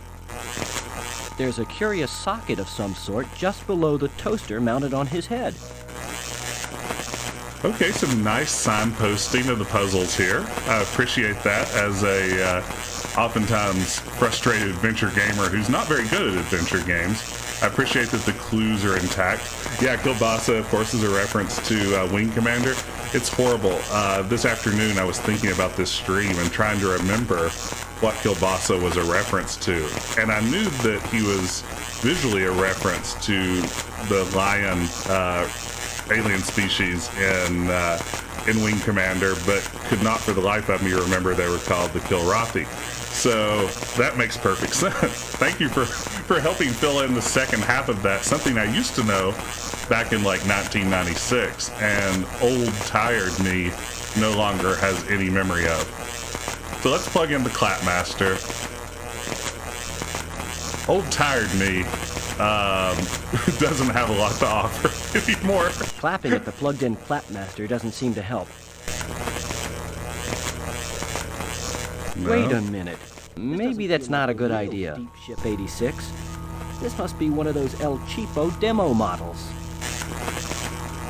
There's a curious socket of some sort just below the toaster mounted on his head. Okay, some nice signposting of the puzzles here. I appreciate that as a oftentimes frustrated adventure gamer who's not very good at adventure games. I appreciate that the clues are intact. Yeah, Kielbasa, of course, is a reference to Wing Commander. It's horrible. This afternoon I was thinking about this stream and trying to remember what Kielbasa was a reference to. And I knew that he was visually a reference to the lion alien species in Wing Commander, but could not for the life of me remember they were called the Kilrathi. So that makes perfect sense. Thank you for helping fill in the second half of that, something I used to know back in like 1996, and old tired me no longer has any memory of. So let's plug in the Clapmaster. Old tired me doesn't have a lot to offer anymore. Clapping at the plugged-in Clapmaster doesn't seem to help. No. Wait a minute. Maybe that's not a good idea. DeepShip 86. This must be one of those El Cheapo demo models.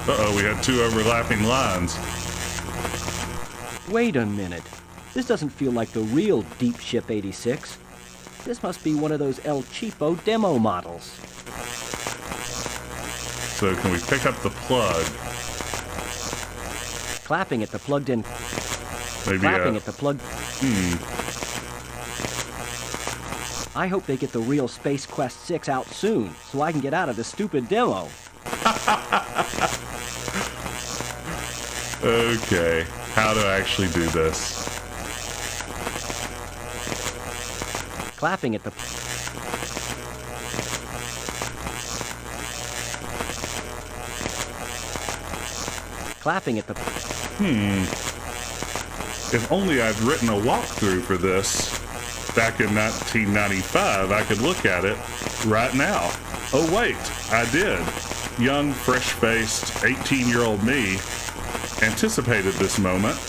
Uh-oh, we had two overlapping lines. Wait a minute. This doesn't feel like the real DeepShip 86. This must be one of those El Cheapo demo models. So can we pick up the plug? Clapping at the plugged-in... Maybe Clapping at the plug... I hope they get the real Space Quest 6 out soon, so I can get out of this stupid demo. Okay, how to actually do this? Clapping at the... Clapping at the... If only I'd written a walkthrough for this back in 1995, I could look at it right now. Oh wait, I did. Young, fresh-faced, 18-year-old me anticipated this moment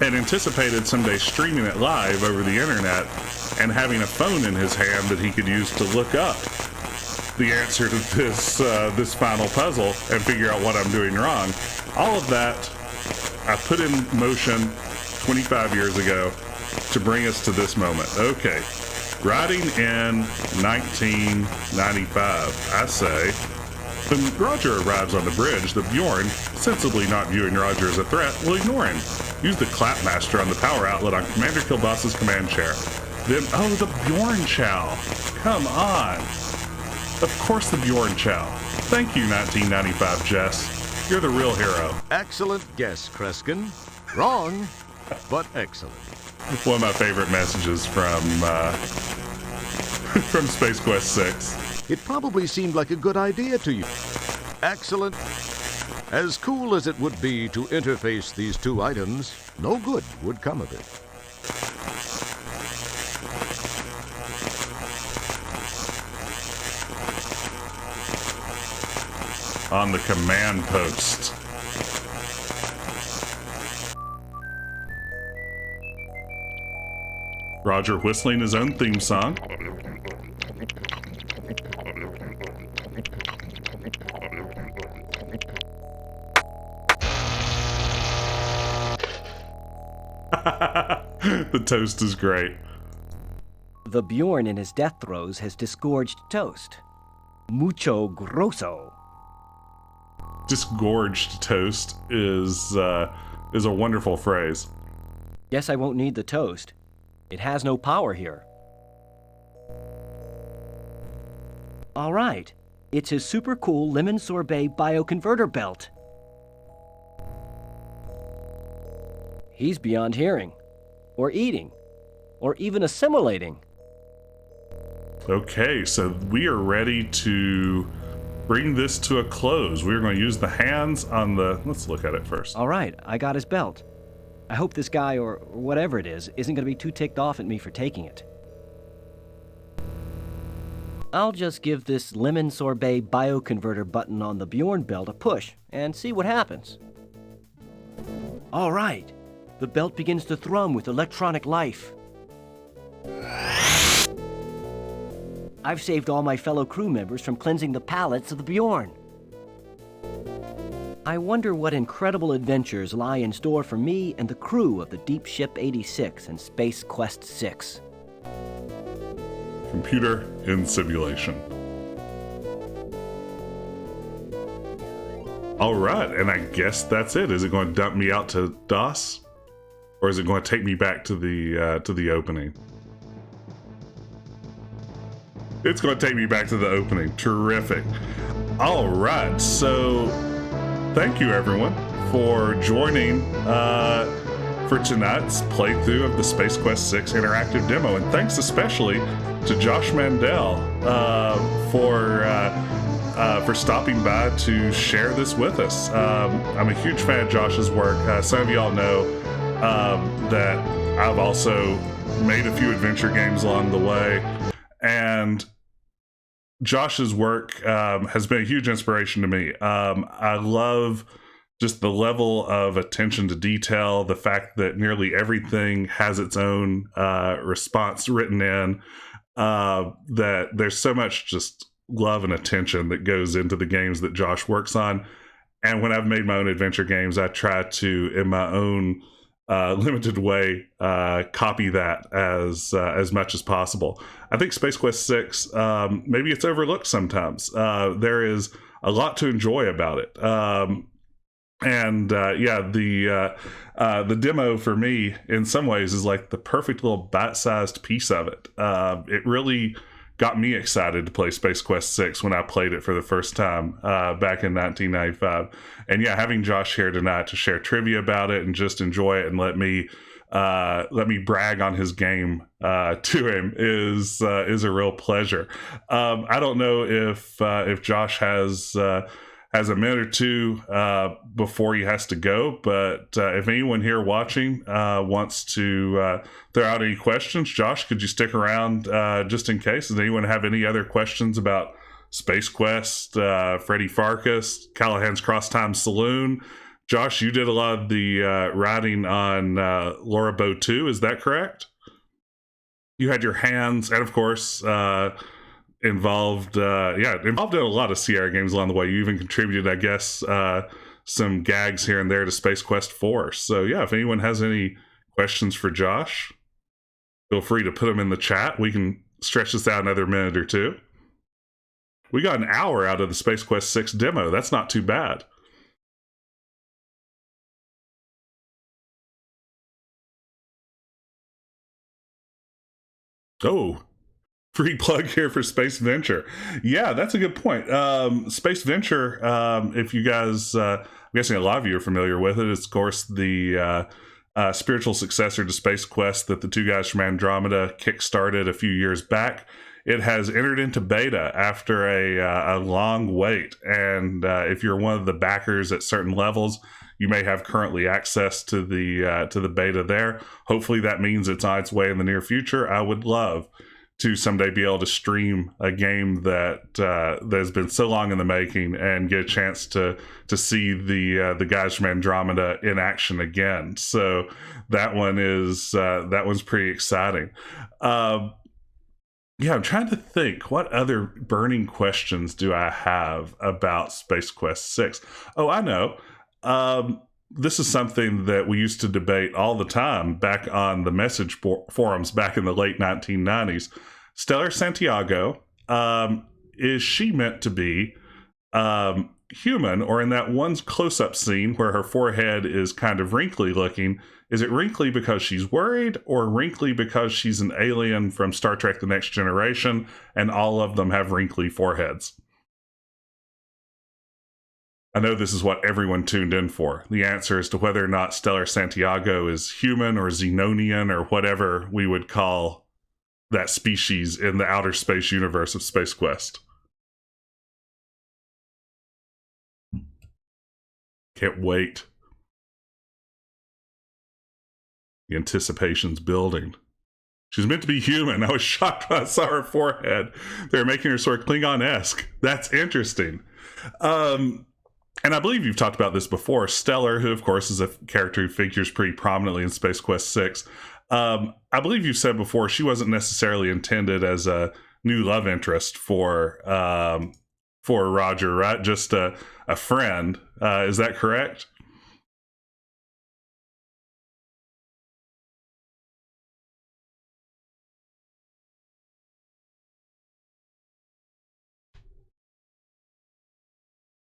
and anticipated someday streaming it live over the internet and having a phone in his hand that he could use to look up the answer to this final puzzle and figure out what I'm doing wrong. All of that I put in motion 25 years ago to bring us to this moment. Okay, writing in 1995, I say, when Roger arrives on the bridge, the Bjorn, sensibly not viewing Roger as a threat, will ignore him. Use the Clapmaster on the power outlet on Commander Kielbasa's command chair. Then, oh, the Bjorn Chow. Come on. Of course the Bjorn Chow. Thank you, 1995 Jess. You're the real hero. Excellent guess, Kreskin. Wrong, but excellent. One of my favorite messages from Space Quest 6. It probably seemed like a good idea to you. Excellent. As cool as it would be to interface these two items, no good would come of it. On the command post. Roger whistling his own theme song. The toast is great. The Bjorn in his death throes has disgorged toast. Mucho grosso. Disgorged toast is a wonderful phrase. Guess I won't need the toast. It has no power here. All right. It's his super cool lemon sorbet bioconverter belt. He's beyond hearing, or eating, or even assimilating. Okay, so we are ready to bring this to a close. We're going to use the hands on the... Let's look at it first. All right, I got his belt. I hope this guy, or whatever it is, isn't going to be too ticked off at me for taking it. I'll just give this lemon sorbet bioconverter button on the Bjorn belt a push and see what happens. All right, the belt begins to thrum with electronic life. I've saved all my fellow crew members from cleansing the palates of the Bjorn. I wonder what incredible adventures lie in store for me and the crew of the DeepShip 86 and Space Quest 6. Computer in simulation. All right, and I guess that's it. Is it going to dump me out to DOS, or is it going to take me back to the opening? It's going to take me back to the opening. Terrific. All right, so thank you everyone for joining for tonight's playthrough of the Space Quest 6 interactive demo, and thanks especially to Josh Mandel for stopping by to share this with us. I'm a huge fan of Josh's work. Some of y'all know that I've also made a few adventure games along the way, and Josh's work has been a huge inspiration to me. I love just the level of attention to detail, the fact that nearly everything has its own response written in, that there's so much just love and attention that goes into the games that Josh works on. And when I've made my own adventure games, I try to, in my own limited way, copy that as much as possible. I think Space Quest 6, maybe it's overlooked sometimes. There is a lot to enjoy about it. The demo for me, in some ways, is like the perfect little bite-sized piece of it. It really got me excited to play Space Quest 6 when I played it for the first time back in 1995. And yeah, having Josh here tonight to share trivia about it and just enjoy it and let me brag on his game to him is a real pleasure. I don't know if Josh has a minute or two before he has to go, but if anyone here watching wants to throw out any questions, Josh, could you stick around just in case? Does anyone have any other questions about Space Quest, Freddy Farkas, Callahan's Cross Time Saloon? Josh, you did a lot of the writing on Laura Bow 2, is that correct? You had your hands, and of course, involved in a lot of Sierra games along the way. You even contributed, I guess, some gags here and there to Space Quest 4. So yeah, if anyone has any questions for Josh, feel free to put them in the chat. We can stretch this out another minute or two. We got an hour out of the Space Quest 6 demo. That's not too bad. Oh, free plug here for Space Venture. Yeah, that's a good point. Space Venture, if you guys, I'm guessing a lot of you are familiar with it. It's, of course, the spiritual successor to Space Quest that the two guys from Andromeda kickstarted a few years back. it has entered into beta after a long wait. And if you're one of the backers at certain levels, you may have currently access to the beta there. Hopefully that means it's on its way in the near future. I would love to someday be able to stream a game that has been so long in the making and get a chance to see the guys from Andromeda in action again. So that one's pretty exciting. Yeah, I'm trying to think, what other burning questions do I have about Space Quest 6? Oh, I know. This is something that we used to debate all the time back on the message forums back in the late 1990s. Stellar Santiago, is she meant to be human, or in that one close-up scene where her forehead is kind of wrinkly looking, is it wrinkly because she's worried, or wrinkly because she's an alien from Star Trek The Next Generation and all of them have wrinkly foreheads? I know this is what everyone tuned in for. The answer as to whether or not Stellar Santiago is human or Xenonian or whatever we would call that species in the outer space universe of Space Quest. Can't wait. The anticipation's building. She's meant to be human. I was shocked when I saw her forehead. They're making her sort of Klingon-esque. That's interesting. And I believe you've talked about this before. Stellar, who of course is a character who figures pretty prominently in Space Quest 6. I believe you said before she wasn't necessarily intended as a new love interest for Roger, right? Just a friend. Is that correct?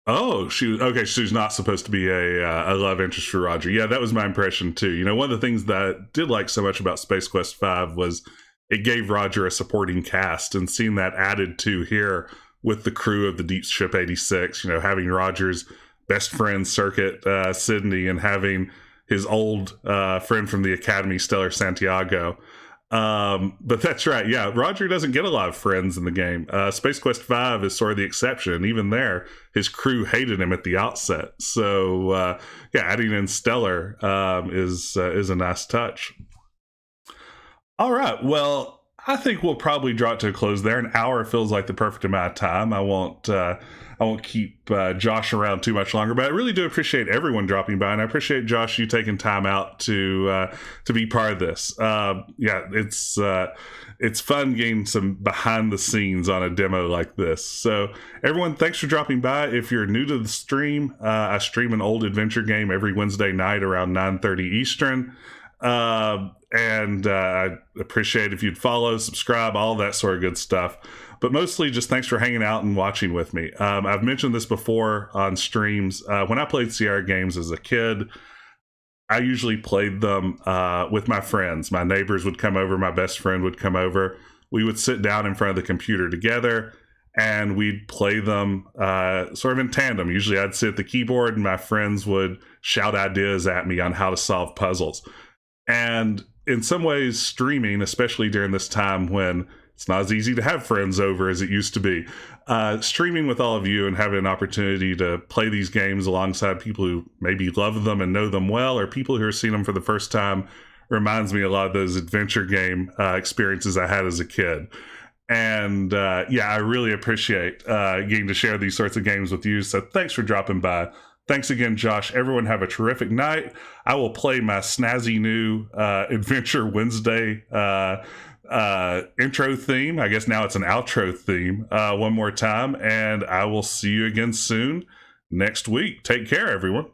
Oh, she's not supposed to be a love interest for Roger. Yeah, that was my impression too. You know, one of the things that I did like so much about Space Quest 5 was it gave Roger a supporting cast, and seeing that added to here with the crew of the DeepShip 86, you know, having Roger's best friend Circuit Sydney, and having his old friend from the Academy, Stellar Santiago. But that's right. Yeah, Roger doesn't get a lot of friends in the game. Space Quest 5 is sort of the exception. Even there, his crew hated him at the outset. So, yeah, adding in Stellar is a nice touch. All right. Well, I think we'll probably draw it to a close there. An hour feels like the perfect amount of time. I won't keep Josh around too much longer, but I really do appreciate everyone dropping by, and I appreciate, Josh, you taking time out to be part of this. Yeah, it's fun getting some behind the scenes on a demo like this. So everyone, thanks for dropping by. If you're new to the stream, I stream an old adventure game every Wednesday night around 9:30 Eastern. And I appreciate if you'd follow, subscribe, all that sort of good stuff. But mostly just thanks for hanging out and watching with me. I've mentioned this before on streams. When I played Sierra games as a kid, I usually played them with my friends. My neighbors would come over, my best friend would come over. We would sit down in front of the computer together, and we'd play them sort of in tandem. Usually I'd sit at the keyboard, and my friends would shout ideas at me on how to solve puzzles. And in some ways, streaming, especially during this time when it's not as easy to have friends over as it used to be, streaming with all of you and having an opportunity to play these games alongside people who maybe love them and know them well, or people who are seeing them for the first time, reminds me a lot of those adventure game experiences I had as a kid. And yeah, I really appreciate getting to share these sorts of games with you. So thanks for dropping by. Thanks again, Josh. Everyone have a terrific night. I will play my snazzy new Adventure Wednesday intro theme. I guess now it's an outro theme one more time. And I will see you again soon next week. Take care, everyone.